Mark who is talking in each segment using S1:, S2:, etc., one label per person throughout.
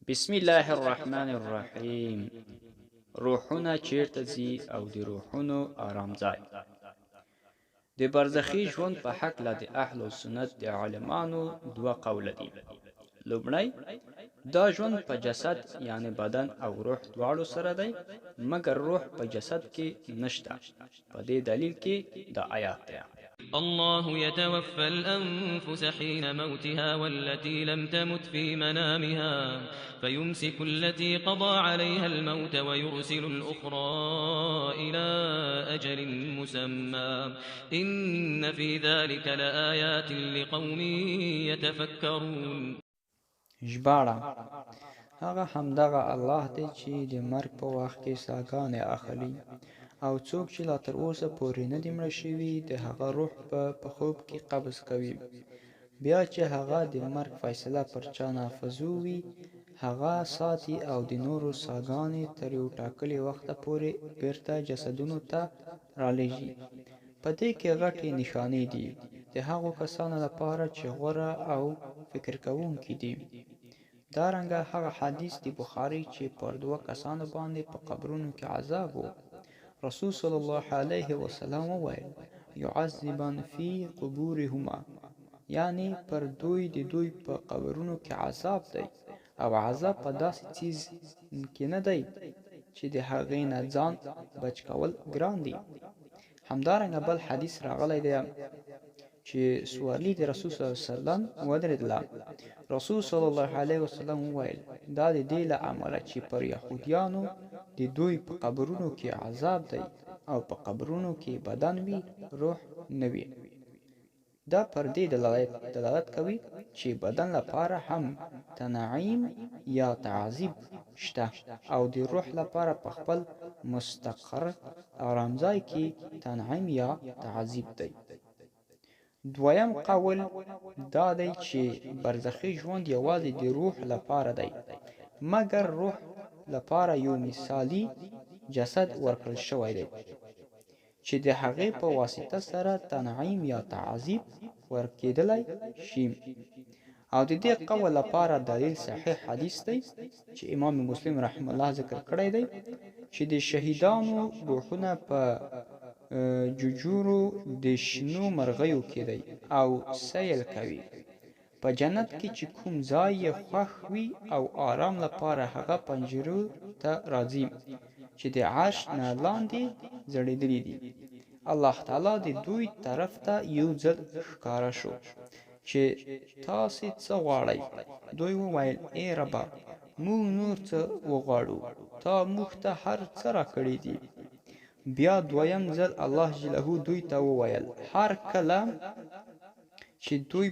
S1: بسم الله الرحمن الرحیم. روحونه چیرته ځي او د روحونو آرام ځای. د برزخي ژوند په هکله د اهل سنت د عالمانو دوه قوله دي. لومړی، دا ژوند په جسد یعنی بدن او روح دواړو سره دی، مګر روح په جسد کې نشته. په دې دلیل کې دا آیات دی:
S2: الله يتوفى الأنفس حين موتها والتي لم تمت في منامها فيمسك التي قضى عليها الموت ويرسل الأخرى إلى أجل مسمى إن في ذلك لآيات لقوم يتفكرون.
S3: ژباړه: هغه همدغه الله دی چې د مرګ په وخت کې ساګانې اخلي، او څوک چې لا تر اوسه پورې نه دي مړه شوي د هغه روح په خوب کې قبض کوي. بیا چې هغه د مرګ فیصله پر چا نافذوي، هغه ساتي او د نورو ساګانې تر یو ټاکلي وخته پورې بیرته جسدونو ته رالېږي. په دې کې غټې نښانې دي د هغو کسانو لپاره چې غوره او فکر کوونکي دي. دارنګه هغه حدیث د بخاري چې پر دوه کسانو باندې په قبرونو کې عذاب و، رسول صلی الله علیه وسلم وویل: یعذبان فی قبورهما، یعنی پر دوی په قبرونو کې عذاب دی، او عذاب په داسې څیز کې نه دی چې د هغې نه ځان بچ کول ګران دي. همدارنګه بل حدیث راغلی دی چې سوارلي د رسول صلی الله علیه وسلم ودرېدله. رسول صلی الله علیه وسلم وویل: دا د دې له امله چې پر یهودیانو د دوی په قبرونو کې عذاب دی، او په قبرونو کې بدن وي، روح نه وي. دا پر دې دلالت کوي چې بدن لپاره هم تنعیم یا تعذیب شته، او د روح لپاره په خپل مستقر آرامځای کې تنعیم یا تعذیب دی. دویم قول دا دی چې برزخي ژوند یوازې د روح لپاره دی، مګر روح لپاره یو مثالي جسد ورکړل شوی دی چې د هغې په واسطه سره تنعیم یا تعذیب ورکېدلی شي. او د دې قول لپاره دلیل صحیح حدیث دی چې امام مسلم رحمه الله ذکر کړی دی چې د شهیدانو روحونه په جوجورو د شنو مرغیو کې دی او سیل کوي. په جنت کې چې کوم ځای یې خوښ وي او آرام لپاره هغه پنجرو ته راځي چې د عرش نه لاندې ځړېدلي دي. الله تعالی د دوی طرف ته یو ځل ښکاره شو چې تاسې څه غواړئ؟ دوی وویل: ای ربه، موږ نور څه وغواړو؟ تا موږ ته هر څه راکړي دي. بیا دویم ځل الله جله دوی ته وویل: هر کله چې دوی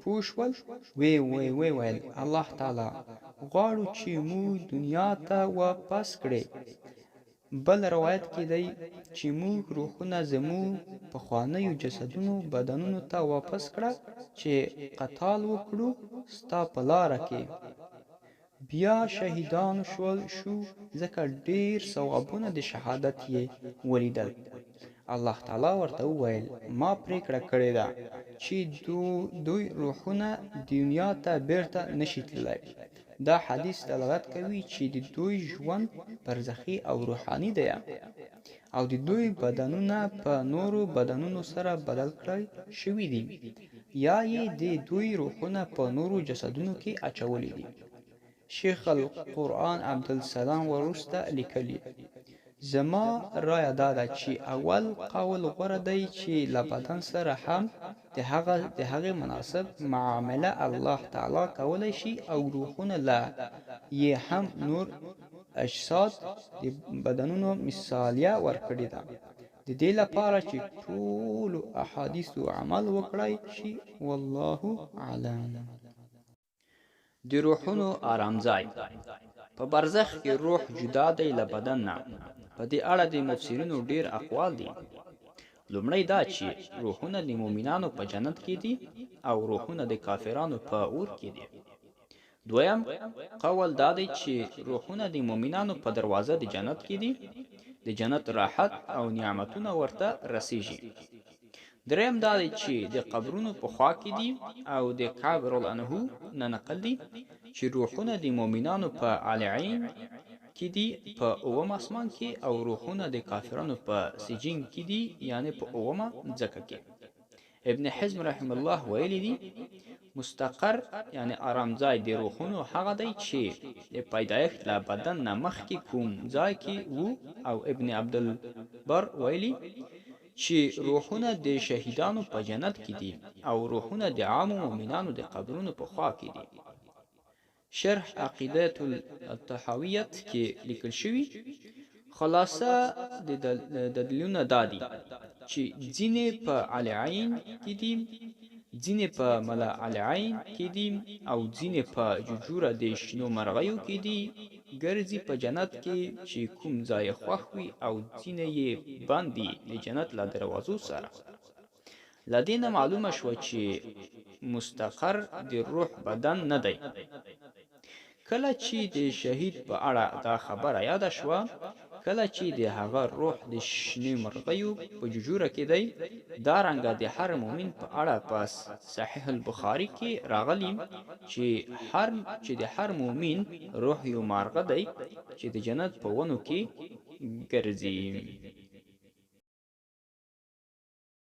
S3: پوه شول، ویل: الله تعالی، غواړو چې موږ دنیا ته واپس کړې. بل روایت کې دی چې موږ روحونه زموږ پخوانیو جسدونو بدنونو ته واپس کړه چې قتال وکړو ستا په لاره کې. بیا شهیدان شو ځکه ډیر ثوابونه د شهادت یې ولیدل. الله تعالی ورته وویل: ما پریکړه کړې ده چې دوی روحونه دنیا ته بیرته نشي تللی. دا حدیث دلالت کوي چې د دوی ژوند برزخي او روحاني دی، او د دوی بدنونه په نورو بدنونو سره بدل کړای شوي دي، یا یې د دوی روحونه په نورو جسدونو کې اچولي دي. شیخ القرآن عبدالسلام وروسته لیکلي: زما رایه دا ده چې اول قول غوره دی چې له بدن سره هم د هغې مناسب معامله الله تعالی کولی شي، او روحونه له یې هم نور اجساد د بدنونو مثالیه ورکړې ده، د دې لپاره چې ټولو احادیثو عمل وکړای شي. والله اعلم.
S1: د روحونو آرام ځای. په برزخ کې روح جدا دی له بدن نه. په دې اړه د مفسرینو ډیر اقوال دي. لومړی دا چې روحونه د مؤمنانو په جنت کې دي او روحونه د کافرانو په اور کې دي. دویم قول دا دی چې روحونه د مؤمنانو په دروازه د جنت کې دي، د جنت راحت او نعمتونه ورته رسیږي. دریم دا دی چې د قبرونو په خوا کې دي او د کعب رضی الله عنه نه نقل دی چې روحونه د مؤمنانو په علیعین کې دي په اوم اسمان کې، او روحونه د کافرانو په سجین کې دي یعنی په اومه ځکه کې. ابن حزم رحم الله ویلی دی مستقر یعنی آرام ځای د روحونو هغه دی چې د پیدایښت له بدن نه مخکې کوم ځای کې وو، او ابن عبدالبر ویلی چې روحونه د شهیدانو په جنت کې دي او روحونه د عامو مؤمنانو د قبرونو په خوا کې دي. شرح عقیدة الطحاویت کې لیکل شوی خلاصه د دلیلونه دادي چې ځینې په علیعین کې دي، ځینې په ملا علیعین کې دي، او ځینې په ججوره د شنو مرغیو کې دي ګرځي په جنت کې چې کوم ځای خوښ وي، او ځینې یې بند دي د جنت له دروازو سره. له دې نه معلومه شوه چې مستقر د روح بدن نه دی. کله چې د شهید په اړه دا خبره یاده شوه، کله چې د هغه روح د شنې مرغیو په ججوره کې دی، دا رنګه د هر مؤمن په اړه په صحیح البخاري کې راغلی چې د هر مؤمن روح یو مارغه دی چې د جنت په ونو کې ګرځي.